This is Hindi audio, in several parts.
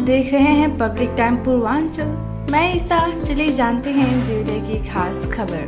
देख रहे हैं पब्लिक टाइम पूर्वांचल। मैं ईसा, चलिए जानते हैं दिन की खास खबर।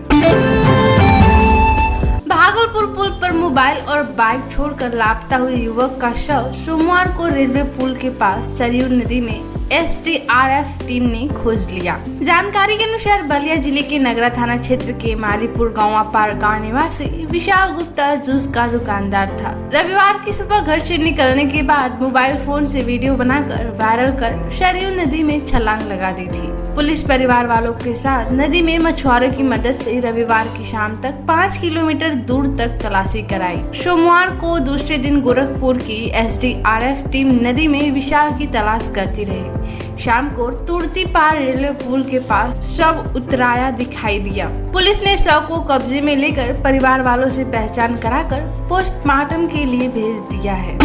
भागलपुर पुल पर मोबाइल और बाइक छोड़कर लापता हुए युवक का शव सोमवार को रेलवे पुल के पास सरयू नदी में SDRF टीम ने खोज लिया। जानकारी के अनुसार बलिया जिले के नगरा थाना क्षेत्र के मालीपुर गांव गाँव निवासी विशाल गुप्ता जूस का दुकानदार था। रविवार की सुबह घर से निकलने के बाद मोबाइल फोन से वीडियो बनाकर वायरल कर सरयू नदी में छलांग लगा दी थी। पुलिस परिवार वालों के साथ नदी में मछुआरों की मदद से रविवार की शाम तक 5 किलोमीटर दूर तक तलाशी कराई। सोमवार को दूसरे दिन गोरखपुर की SDRF टीम नदी में विशाल की तलाश करती रही। शाम को तुर्ती पार रेलवे पुल के पास शव उतराया दिखाई दिया। पुलिस ने शव को कब्जे में लेकर परिवार वालों से पहचान कराकर पोस्टमार्टम के लिए भेज दिया है।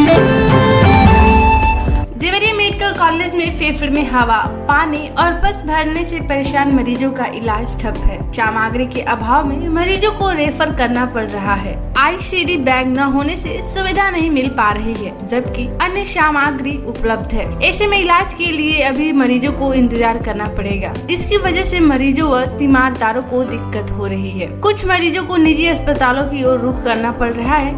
देवरिया मेडिकल कॉलेज में फेफड़े में हवा, पानी और बस भरने से परेशान मरीजों का इलाज ठप है। सामग्री के अभाव में मरीजों को रेफर करना पड़ रहा है। ICD बैग न होने से सुविधा नहीं मिल पा रही है, जबकि अन्य सामग्री उपलब्ध है। ऐसे में इलाज के लिए अभी मरीजों को इंतजार करना पड़ेगा। इसकी वजह से मरीजों व तीमारदारों को दिक्कत हो रही है। कुछ मरीजों को निजी अस्पतालों की ओर रुख करना पड़ रहा है,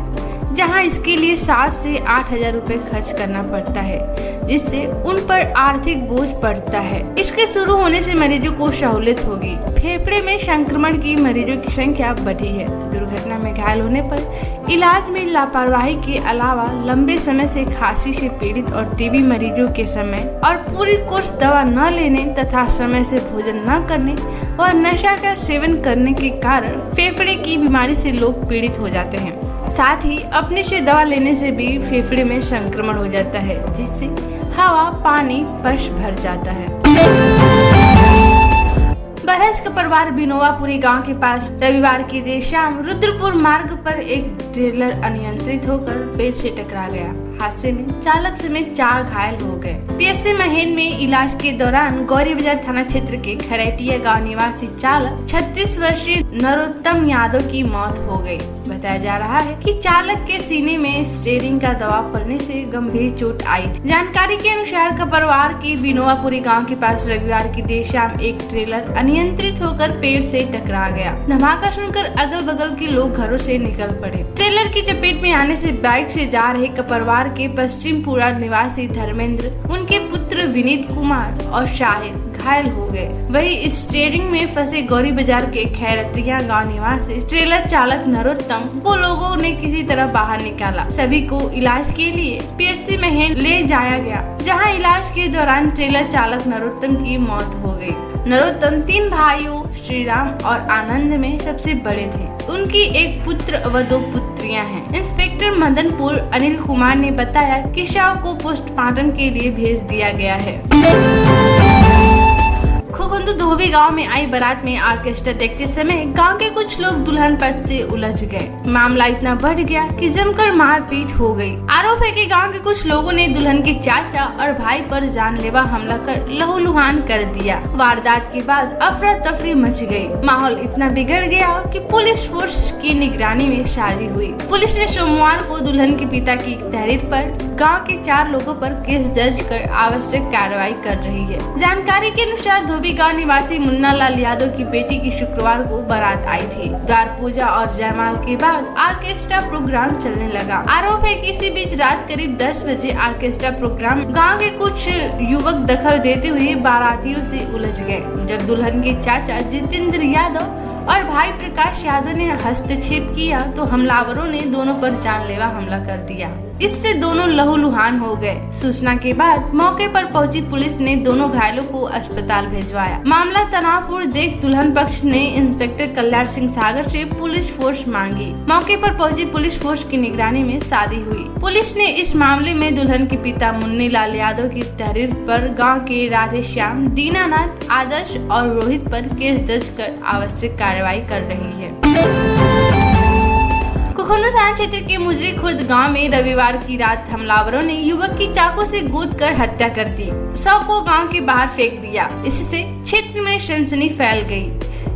जहां इसके लिए 7 से 8 हजार रुपए खर्च करना पड़ता है, जिससे उन पर आर्थिक बोझ पड़ता है। इसके शुरू होने से मरीजों को सहूलियत होगी। फेफड़े में संक्रमण की मरीजों की संख्या बढ़ी है। दुर्घटना में घायल होने पर इलाज में लापरवाही के अलावा लंबे समय से खांसी से पीड़ित और TB मरीजों के समय और पूरी कोर्स दवा न लेने तथा समय से भोजन न करने व नशा का सेवन करने के कारण फेफड़े की बीमारी से लोग पीड़ित हो जाते हैं। साथ ही अपने से दवा लेने से भी फेफड़े में संक्रमण हो जाता है, जिससे हवा, पानी, पश भर जाता है। बरहज का परिवार बिनोवापुरी गांव के पास रविवार की देर शाम रुद्रपुर मार्ग पर एक ट्रेलर अनियंत्रित होकर पेड़ से टकरा गया। हादसे में चालक समेत 4 घायल हो गए। PSC महेन में इलाज के दौरान गौरी बाजार थाना क्षेत्र के खरेटिया गांव निवासी चालक 36 वर्षीय नरोत्तम यादव की मौत हो गई। बताया जा रहा है कि चालक के सीने में स्टीयरिंग का दबाव पड़ने से गंभीर चोट आई थी। जानकारी के अनुसार कपरवार के बिनोवापुरी गांव के पास रविवार की देर शाम एक ट्रेलर अनियंत्रित होकर पेड़ से टकरा गया। धमाका सुनकर अगल बगल के लोग घरों से निकल पड़े। ट्रेलर की चपेट में आने से बाइक से जा रहे कपरवार के पश्चिमपुरा निवासी धर्मेंद्र, उनके पुत्र विनीत कुमार और शाहिद घायल हो गए। वही स्टीयरिंग में फंसे गौरी बाजार के खैरतिया गांव निवासी ट्रेलर चालक नरोत्तम को लोगों ने किसी तरह बाहर निकाला। सभी को इलाज के लिए PSC महेन ले जाया गया, जहां इलाज के दौरान ट्रेलर चालक नरोत्तम की मौत हो गई। नरोत्तम 3 भाइयों श्रीराम और आनंद में सबसे बड़े थे। उनकी एक पुत्र व 2 पुत्रियां हैं। इंस्पेक्टर मदनपुर अनिल कुमार ने बताया कि शव को पोस्टमार्टम के लिए भेज दिया गया है। खुखुंदू धोबी गांव में आई बारात में ऑर्केस्ट्रा देखते समय गांव के कुछ लोग दुल्हन पक्ष से उलझ गए। मामला इतना बढ़ गया कि जमकर मारपीट हो गई। आरोप है कि गांव के कुछ लोगों ने दुल्हन के चाचा और भाई पर जानलेवा हमला कर लहूलुहान कर दिया। वारदात के बाद अफरा तफरी मच गई। माहौल इतना बिगड़ गया कि पुलिस फोर्स की निगरानी में शादी हुई। पुलिस ने सोमवार को दुल्हन के पिता की तहरीर पर गाँव के 4 लोगों पर केस दर्ज कर आवश्यक कार्रवाई कर रही है। जानकारी के अनुसार धोबी गांव निवासी मुन्ना लाल यादव की बेटी की शुक्रवार को बारात आई थी। द्वार पूजा और जयमाल के बाद ऑर्केस्ट्रा प्रोग्राम चलने लगा। आरोप है कि इसी बीच रात करीब 10 बजे ऑर्केस्ट्रा प्रोग्राम गांव के कुछ युवक दखल देते हुए बारातियों से उलझ गए। जब दुल्हन के चाचा जितेंद्र यादव और भाई प्रकाश यादव ने हस्तक्षेप किया तो हमलावरों ने दोनों पर जानलेवा हमला कर दिया। इससे दोनों लहूलुहान हो गए। सूचना के बाद मौके पर पहुंची पुलिस ने दोनों घायलों को अस्पताल भिजवाया। मामला तनावपूर्ण देख दुल्हन पक्ष ने इंस्पेक्टर कल्याण सिंह सागर से पुलिस फोर्स मांगी। मौके पर पहुंची पुलिस फोर्स की निगरानी में शादी हुई। पुलिस ने इस मामले में दुल्हन के पिता मुन्नी लाल यादव की तहरीर पर गाँव के राधेश्याम, दीनानाथ, आदर्श और रोहित पर केस दर्ज कर आवश्यक कार्रवाई कर रही है। खुखुंदू थाना क्षेत्र के मुजरी खुर्द गांव में रविवार की रात हमलावरों ने युवक की चाकू से गोद कर हत्या कर दी। शव को गांव के बाहर फेंक दिया। इससे क्षेत्र में सनसनी फैल गई।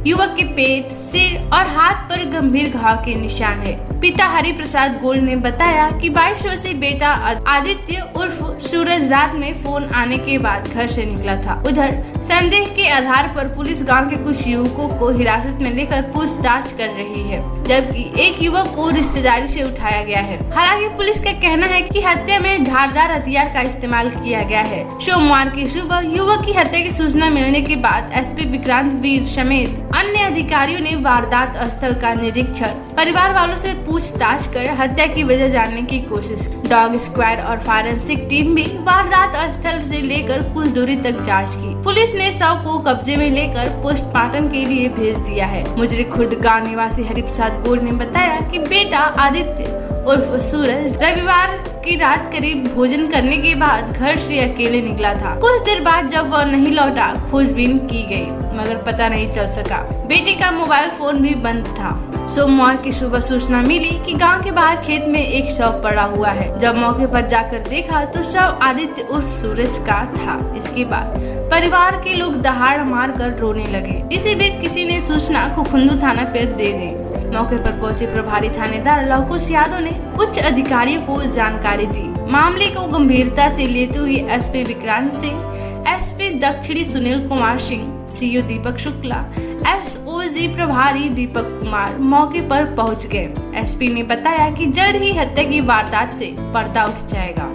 युवक के पेट, सिर और हाथ पर गंभीर घाव के निशान है। पिता हरि प्रसाद गोल्ड ने बताया कि 22 वर्षीय बेटा आदित्य उर्फ सूरज रात में फोन आने के बाद घर से निकला था। उधर संदेह के आधार पर पुलिस गांव के कुछ युवकों को हिरासत में लेकर पूछताछ कर रही है, जबकि एक युवक को रिश्तेदारी से उठाया गया है। हालांकि पुलिस का कहना है कि हत्या में धारदार हथियार का इस्तेमाल किया गया है। सोमवार की सुबह युवक की हत्या की सूचना मिलने के बाद एसपी विक्रांत वीर समेत अन्य अधिकारियों ने वारदात स्थल का निरीक्षण, परिवार वालों से पूछताछ कर हत्या की वजह जानने की कोशिश। डॉग स्क्वाड और फॉरेंसिक टीम भी वारदात स्थल से लेकर कुछ दूरी तक जांच की। पुलिस ने शव को कब्जे में लेकर पोस्टमार्टम के लिए भेज दिया है। मुजरी खुर्द गांव निवासी हरि प्रसाद गोल्ड ने बताया कि बेटा आदित्य उर्फ सूरज रविवार की रात करीब भोजन करने के बाद घर से अकेले निकला था। कुछ देर बाद जब वह नहीं लौटा, खोजबीन की गई मगर पता नहीं चल सका। बेटे का मोबाइल फोन भी बंद था। सोमवार की सुबह सूचना मिली कि गांव के बाहर खेत में एक शव पड़ा हुआ है। जब मौके पर जाकर देखा तो शव आदित्य उर्फ सूरज का था। इसके बाद परिवार के लोग दहाड़ मार कर रोने लगे। इसी बीच किसी ने सूचना खुखुंदू थाना पर दे दी। मौके पर पहुंचे प्रभारी थानेदार लवकुश यादव ने उच्च अधिकारियों को जानकारी दी। मामले को गंभीरता से लेते हुए एसपी विक्रांत सिंह, एसपी दक्षिणी सुनील कुमार सिंह, सीओ दीपक शुक्ला, एसओजी प्रभारी दीपक कुमार मौके पर पहुंच गए। एसपी ने बताया कि जल्द ही हत्या की वारदात से पर्दा उठ जाएगा।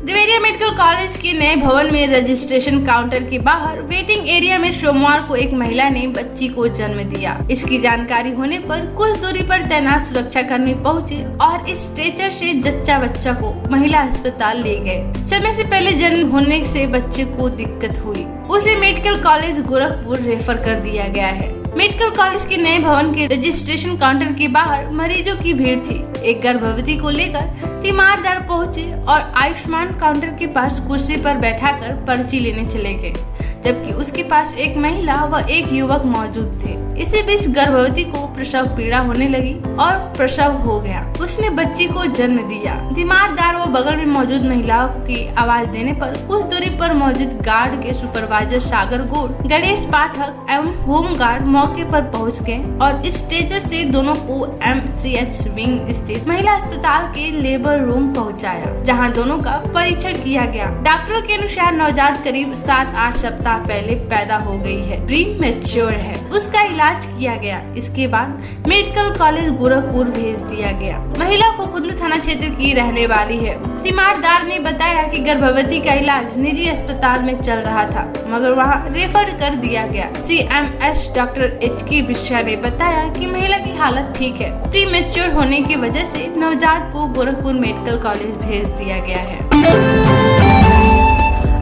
देवरिया मेडिकल कॉलेज के नए भवन में रजिस्ट्रेशन काउंटर के बाहर वेटिंग एरिया में सोमवार को एक महिला ने बच्ची को जन्म दिया। इसकी जानकारी होने पर कुछ दूरी पर तैनात सुरक्षा कर्मी पहुंचे और इस स्ट्रेचर से जच्चा बच्चा को महिला अस्पताल ले गए। समय से पहले जन्म होने से बच्चे को दिक्कत हुई, उसे मेडिकल कॉलेज गोरखपुर रेफर कर दिया गया है। मेडिकल कॉलेज के नए भवन के रजिस्ट्रेशन काउंटर के बाहर मरीजों की भीड़ थी। एक गर्भवती को लेकर तीमारदार पहुंचे और आयुष्मान काउंटर के पास कुर्सी पर बैठाकर पर्ची लेने चले गए, जबकि उसके पास एक महिला व एक युवक मौजूद थे। इसी बीच गर्भवती को प्रसव पीड़ा होने लगी और प्रसव हो गया। उसने बच्ची को जन्म दिया। तीमारदार व बगल में मौजूद महिलाओं की आवाज देने पर कुछ दूरी पर मौजूद गार्ड के सुपरवाइजर सागर गोड़, गणेश पाठक एवं होम गार्ड मौके पर पहुंच गए और इस स्ट्रेचर से दोनों को MCH विंग स्थित महिला अस्पताल के लेबर रूम पहुंचाया, जहां दोनों का परीक्षण किया गया। डॉक्टरों के अनुसार नवजात करीब 7-8 सप्ताह पहले पैदा हो गई है, प्री मैच्योर है। उसका इलाज किया गया। इसके बाद मेडिकल कॉलेज गोरखपुर भेज दिया गया। महिला खुखुंदू थाना क्षेत्र की रहने वाली है। तीमारदार ने बताया कि गर्भवती का इलाज निजी अस्पताल में चल रहा था, मगर वहां रेफर कर दिया गया। CMS डॉक्टर HK बिश्रा ने बताया कि महिला की हालत ठीक है। प्री मैच्योर होने की वजह से नवजात को गोरखपुर मेडिकल कॉलेज भेज दिया गया है।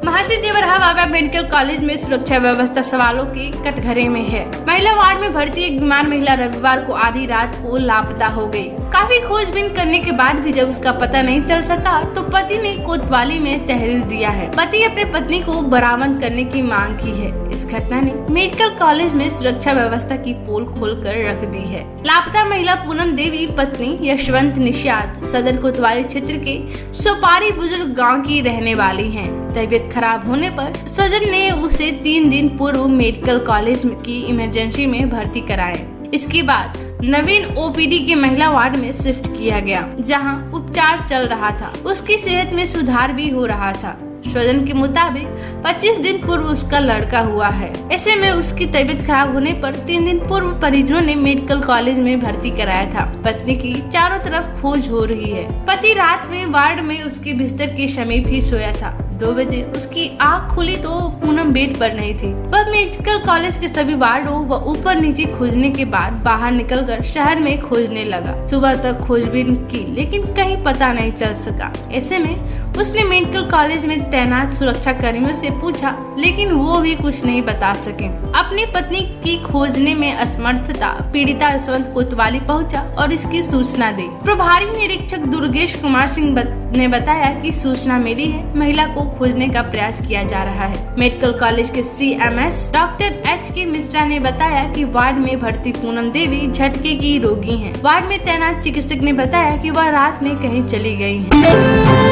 महर्षि देवरहा बाबा मेडिकल कॉलेज में सुरक्षा व्यवस्था सवालों के कटघरे में है। महिला वार्ड में भर्ती एक बीमार महिला रविवार को आधी रात को लापता हो गई। काफी खोजबीन करने के बाद भी जब उसका पता नहीं चल सका तो पति ने कोतवाली में तहरीर दिया है। पति अपने पत्नी को बरामद करने की मांग की है। इस घटना ने मेडिकल कॉलेज में सुरक्षा व्यवस्था की पोल खोलकर रख दी है। लापता महिला पूनम देवी पत्नी यशवंत निषाद सदर कोतवाली क्षेत्र के सोपारी बुजुर्ग गाँव की रहने वाली है। तबीयत खराब होने पर स्वजन ने उसे 3 दिन पूर्व मेडिकल कॉलेज की इमरजेंसी में भर्ती कराया। इसके बाद नवीन OPD के महिला वार्ड में शिफ्ट किया गया, जहां उपचार चल रहा था। उसकी सेहत में सुधार भी हो रहा था। स्वजन के मुताबिक 25 दिन पूर्व उसका लड़का हुआ है। ऐसे में उसकी तबीयत खराब होने पर 3 दिन पूर्व परिजनों ने मेडिकल कॉलेज में भर्ती कराया था। पत्नी की चारों तरफ खोज हो रही है। पति रात में वार्ड में उसके बिस्तर के समीप ही सोया था। 2 बजे उसकी आँख खुली तो पूनम बेड पर नहीं थी। वह मेडिकल कॉलेज के सभी वार्डों व ऊपर नीचे खोजने के बाद बाहर निकलकर शहर में खोजने लगा। सुबह तक खोजबीन की लेकिन कहीं पता नहीं चल सका। ऐसे में उसने मेडिकल कॉलेज में तैनात सुरक्षा कर्मियों से पूछा, लेकिन वो भी कुछ नहीं बता सके। अपनी पत्नी की खोजने में असमर्थता पीड़िता यशवंत कोतवाली पहुंचा और इसकी सूचना दी। प्रभारी निरीक्षक दुर्गेश कुमार सिंह ने बताया कि सूचना मिली है, महिला को खोजने का प्रयास किया जा रहा है। मेडिकल कॉलेज के CMS डॉक्टर HK मिश्रा ने बताया कि वार्ड में भर्ती पूनम देवी झटके की रोगी हैं। वार्ड में तैनात चिकित्सक ने बताया कि वह रात में कहीं चली गई हैं।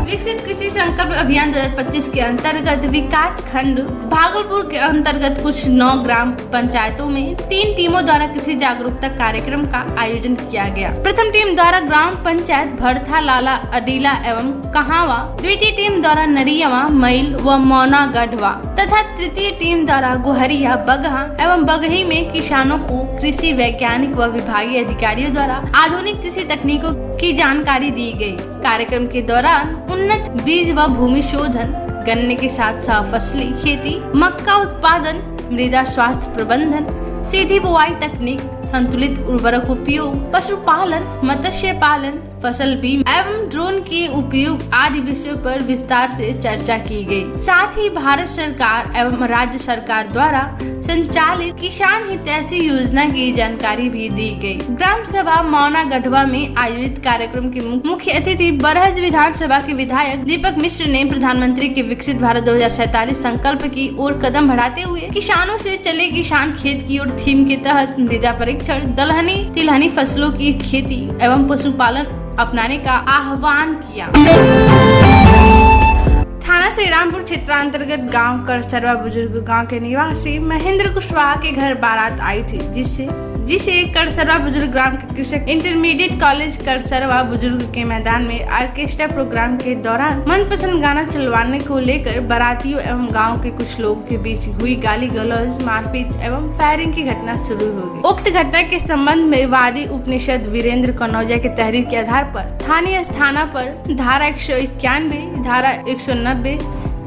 विकसित कृषि संकल्प अभियान 2025 के अंतर्गत विकास खंड भागलपुर के अंतर्गत कुछ 9 ग्राम पंचायतों में 3 टीमों द्वारा कृषि जागरूकता कार्यक्रम का आयोजन किया गया। प्रथम टीम द्वारा ग्राम पंचायत भड़था लाला अडीला एवं कहावा, द्वितीय टीम द्वारा नरियावा, मैल व मौना गढ़वा तथा तृतीय टीम द्वारा गुहरिया, बगहा एवं बगही में किसानों को कृषि वैज्ञानिक व विभागीय अधिकारियों द्वारा आधुनिक कृषि तकनीकों की जानकारी दी गई। कार्यक्रम के दौरान उन्नत बीज व भूमि शोधन, गन्ने के साथ साथ फसली खेती, मक्का उत्पादन, मृदा स्वास्थ्य प्रबंधन, सीधी बुआई तकनीक, संतुलित उर्वरक उपयोग, पशुपालन, मत्स्य पालन, फसल बीमा एवं ड्रोन के उपयोग आदि विषयों पर विस्तार से चर्चा की गई। साथ ही भारत सरकार एवं राज्य सरकार द्वारा संचालित किसान हितैषी योजना की जानकारी भी दी गई। ग्राम सभा मौना गढ़वा में आयोजित कार्यक्रम के मुख्य अतिथि बरहज विधानसभा के विधायक दीपक मिश्र ने प्रधानमंत्री के विकसित भारत 2047 संकल्प की ओर कदम बढ़ाते हुए किसानों से चले किसान खेत की ओर थीम के तहत मृदा परीक्षण, दलहनी तिलहनी फसलों की खेती एवं पशुपालन अपनाने का आह्वान किया। थाना श्रीरामपुर क्षेत्रांतर्गत गांव करसरवा बुजुर्ग गांव के निवासी महेंद्र कुशवाहा के घर बारात आई थी, जिसे करसरवा बुजुर्ग ग्राम के कृषक इंटरमीडिएट कॉलेज करसरवा बुजुर्ग के मैदान में ऑर्केस्ट्रा प्रोग्राम के दौरान मनपसंद गाना चलवाने को लेकर बारातियों एवं गांव के कुछ लोगों के बीच हुई गाली गलौज, मारपीट एवं फायरिंग की घटना शुरू हो गई। उक्त घटना के संबंध में वादी उपनिषद वीरेंद्र कनौजिया के तहरीर के आधार पर स्थानीय थाना पर धारा 191, धारा 190,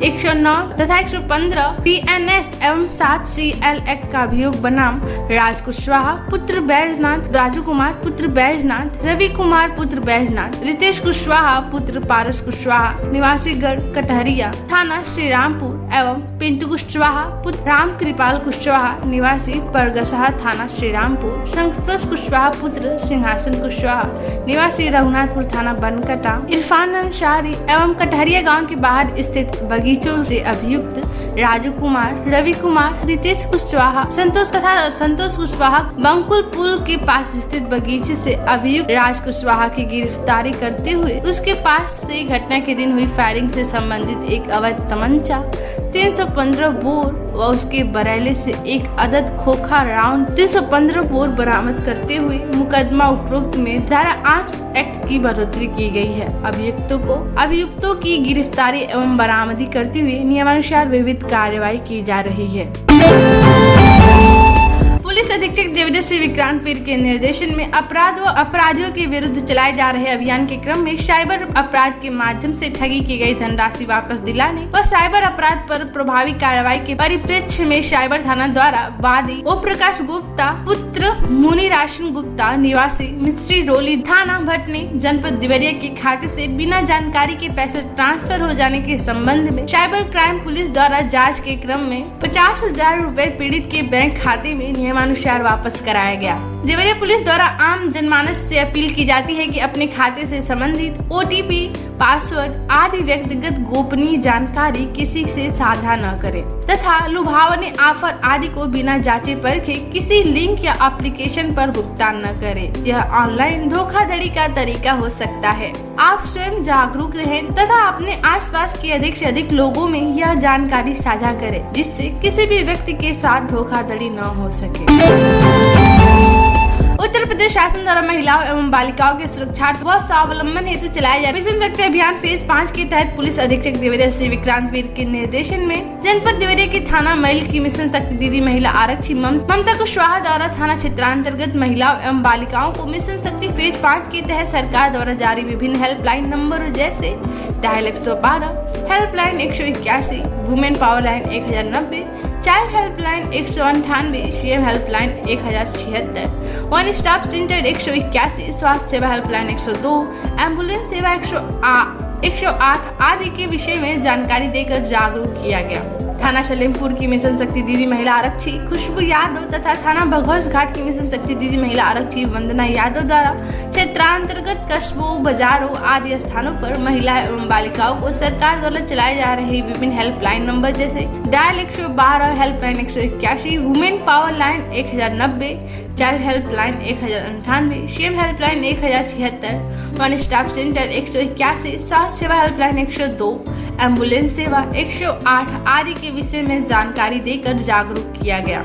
109 तथा 115 PNS एवं 7 CL एक्ट का अभियोग बनाम राज कुशवाहा पुत्र बैजनाथ, राजू कुमार पुत्र बैजनाथ, रवि कुमार पुत्र बैजनाथ, रितेश कुशवाहा पुत्र पारस कुशवाहा निवासी गढ़ कटहरिया थाना श्रीरामपुर एवं पिंटू कुशवाहा पुत्र राम कृपाल कुशवाहा निवासी परगसहा थाना श्रीरामपुर, संतोष कुशवाहा पुत्र सिंहासन कुशवाहा निवासी रघुनाथपुर थाना बनकटा, इरफान अंसारी एवं कटहरिया गाँव के बाहर स्थित बगीचों से अभियुक्त राजू कुमार, रवि कुमार, रितेश कुशवाहा, संतोष कुशवाहा बंकुल पुल के पास स्थित बगीचे से अभियुक्त राज कुशवाहा की गिरफ्तारी करते हुए उसके पास से घटना के दिन हुई फायरिंग से संबंधित एक अवैध तमंचा, 315 बोर व उसके बरेले से एक अदद खोखा राउंड 315 बोर बरामद करते हुए मुकदमा उपरोक्त में धारा 8 एक्ट की बढ़ोतरी की गई है। अभियुक्तों की गिरफ्तारी एवं बरामदी करते हुए नियमानुसार विविध कार्रवाई की जा रही है। पुलिस अधीक्षक देवदत्त विक्रांत वीर के निर्देशन में अपराध व अपराधियों के विरुद्ध चलाए जा रहे अभियान के क्रम में साइबर अपराध के माध्यम से ठगी की गई धनराशि वापस दिलाने व साइबर अपराध पर प्रभावी कार्रवाई के परिप्रेक्ष्य में साइबर थाना द्वारा वादी ओम प्रकाश गुप्ता पुत्र मुनि राशन गुप्ता निवासी मिस्ट्री रोली थाना भटनी जनपद देवरिया के खाते से बिना जानकारी के पैसे ट्रांसफर हो जाने के संबंध में साइबर क्राइम पुलिस द्वारा जाँच के क्रम में 50,000 रूपए पीड़ित के बैंक खाते में नियमानुसार वापस कराया गया। देवरिया पुलिस द्वारा आम जनमानस से अपील की जाती है कि अपने खाते से संबंधित OTP, पासवर्ड आदि व्यक्तिगत गोपनीय जानकारी किसी से साझा न करें तथा लुभावने ऑफर आदि को बिना जांचे परखे किसी लिंक या एप्लीकेशन पर भुगतान न करें। यह ऑनलाइन धोखाधड़ी का तरीका हो सकता है। आप स्वयं जागरूक रहें तथा अपने आसपास के अधिक से अधिक लोगों में यह जानकारी साझा करें जिससे किसी भी व्यक्ति के साथ धोखाधड़ी न हो सके। उत्तर प्रदेश शासन द्वारा महिलाओं एवं बालिकाओं के सुरक्षा व स्वावलंबन हेतु चलाए जा मिशन शक्ति अभियान फेज 5 के तहत पुलिस अधीक्षक देवरिया श्री विक्रांत वीर के निर्देशन में जनपद देवरिया के थाना मैल की मिशन शक्ति दीदी महिला आरक्षी ममता कुशवाहा द्वारा थाना क्षेत्रांतर्गत महिलाओं एवं बालिकाओं को मिशन शक्ति फेज 5 के तहत सरकार द्वारा जारी विभिन्न हेल्पलाइन नंबरों जैसे dial 112, helpline 181, women power line 1090, child helpline 198, CM helpline 1076, one stop centre 181, स्वास्थ्य सेवा हेल्पलाइन 102, एम्बुलेंस सेवा 108 आदि के विषय में जानकारी देकर जागरूक किया गया। थाना सलेमपुर की मिशन शक्ति दीदी महिला आरक्षी खुशबू यादव तथा थाना बघौज घाट की मिशन शक्ति दीदी महिला आरक्षी वंदना यादव द्वारा क्षेत्रांतर्गत कस्बों, बाजारों आदि स्थानों पर महिला एवं बालिकाओं को सरकार द्वारा चलाए जा रहे विभिन्न हेल्पलाइन नंबर जैसे dial 112, helpline 181, women power line 1090, child helpline 1098, शेम हेल्पलाइन 1076, वन स्टॉप सेंटर 181, स्वास्थ्य सेवा हेल्पलाइन 102, एम्बुलेंस सेवा 108 आदि के विषय में जानकारी देकर जागरूक किया गया।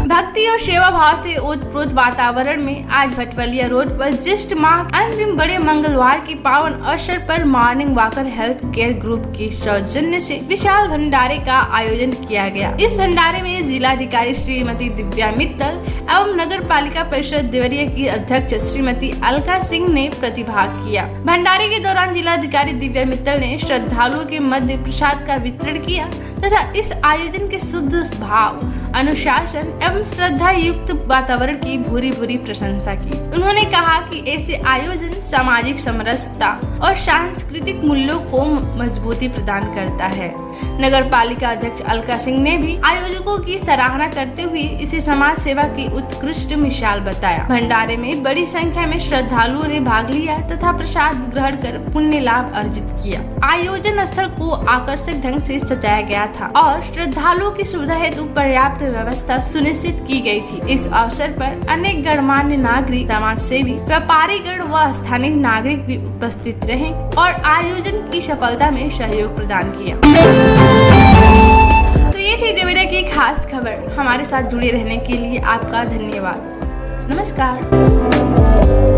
भक्ति और सेवा भाव से ओतप्रोत वातावरण में आज भटवलिया रोड पर ज्येष्ठ माह अंतिम बड़े मंगलवार के पावन अवसर पर morning walker health care group के सौजन्य से विशाल भंडारे का आयोजन किया गया। इस भंडारे में जिलाधिकारी श्रीमती दिव्या मित्तल एवं नगर पालिका परिषद देवरिया की अध्यक्ष श्रीमती अलका सिंह ने प्रतिभाग किया। भंडारे के दौरान जिलाधिकारी दिव्या मित्तल ने श्रद्धालुओं के मध्य प्रसाद का वितरण किया तथा इस आयोजन के शुद्ध भाव, अनुशासन एवं श्रद्धा युक्त वातावरण की भूरी भूरी प्रशंसा की। उन्होंने कहा कि ऐसे आयोजन सामाजिक समरसता और सांस्कृतिक मूल्यों को मजबूती प्रदान करता है। नगर पालिका अध्यक्ष अलका सिंह ने भी आयोजकों की सराहना करते हुए इसे समाज सेवा की उत्कृष्ट मिसाल बताया। भंडारे में बड़ी संख्या में श्रद्धालुओं ने भाग लिया तथा प्रसाद ग्रहण कर पुण्य लाभ अर्जित किया। आयोजन स्थल को आकर्षक ढंग से सजाया गया था और श्रद्धालुओं की सुविधा हेतु पर्याप्त व्यवस्था सुनिश्चित की गई थी। इस अवसर पर अनेक गणमान्य नागरिक, समाज सेवी, व्यापारी गण व स्थानीय नागरिक भी उपस्थित रहे और आयोजन की सफलता में सहयोग प्रदान किया। तो ये थी देवरिया की खास खबर। हमारे साथ जुड़े रहने के लिए आपका धन्यवाद। नमस्कार।